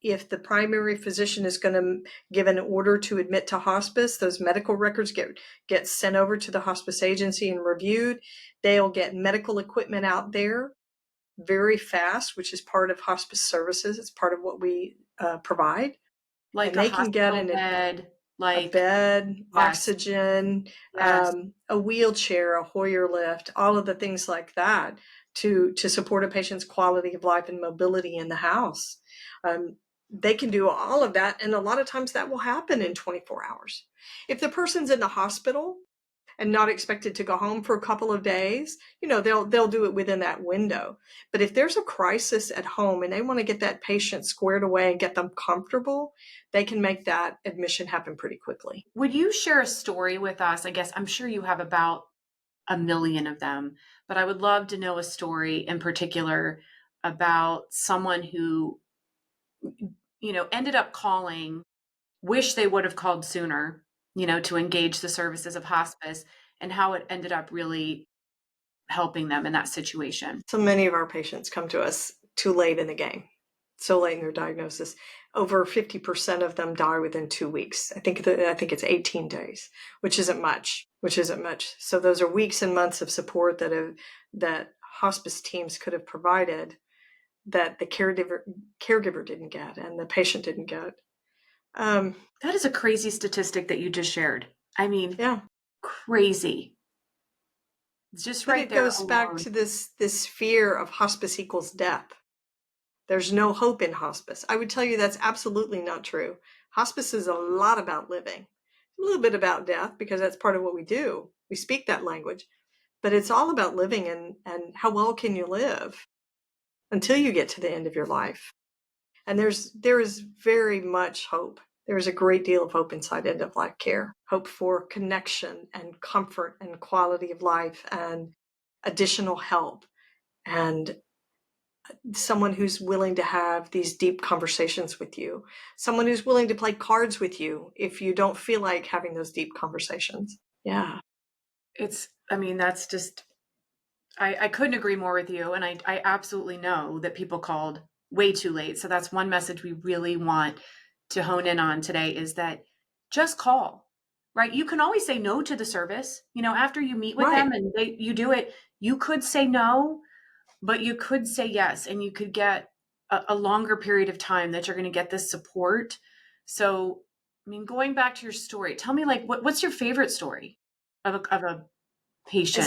if the primary physician is going to give an order to admit to hospice, those medical records get sent over to the hospice agency and reviewed. They'll get medical equipment out there very fast, which is part of hospice services. It's part of what we provide. Like And a they can get hospital bed, a like, bed, yes, oxygen, yes. a wheelchair, a Hoyer lift, all of the things like that to support a patient's quality of life and mobility in the house. They can do all of that, and a lot of times that will happen in 24 hours. If the person's in the hospital and not expected to go home for a couple of days, they'll do it within that window. But if there's a crisis at home and they want to get that patient squared away and get them comfortable, they can make that admission happen pretty quickly. Would you share a story with us? I guess I'm sure you have about a million of them, but I would love to know a story in particular about someone who, ended up calling, wish they would have called sooner, to engage the services of hospice, and how it ended up really helping them in that situation. So many of our patients come to us too late in the game, so late in their diagnosis. Over 50% of them die within 2 weeks. I think it's 18 days, which isn't much. So those are weeks and months of support that hospice teams could have provided that the caregiver didn't get and the patient didn't get. That is a crazy statistic that you just shared. I mean, Yeah. crazy. Just But right it there goes back alone. to this fear of hospice equals death. There's no hope in hospice. I would tell you that's absolutely not true. Hospice is a lot about living, a little bit about death because that's part of what we do. We speak that language, but it's all about living and how well can you live until you get to the end of your life. And there is very much hope. There is a great deal of hope inside end of life care. Hope for connection and comfort and quality of life and additional help and someone who's willing to have these deep conversations with you, someone who's willing to play cards with you if you don't feel like having those deep conversations. Yeah. That's just, I couldn't agree more with you. And I absolutely know that people called way too late. So that's one message we really want to hone in on today is that just call, right? You can always say no to the service, after you meet with them Right. and you do it, you could say no, but you could say yes, and you could get a longer period of time that you're going to get this support. So, going back to your story, tell me, like, what's your favorite story of a As patient?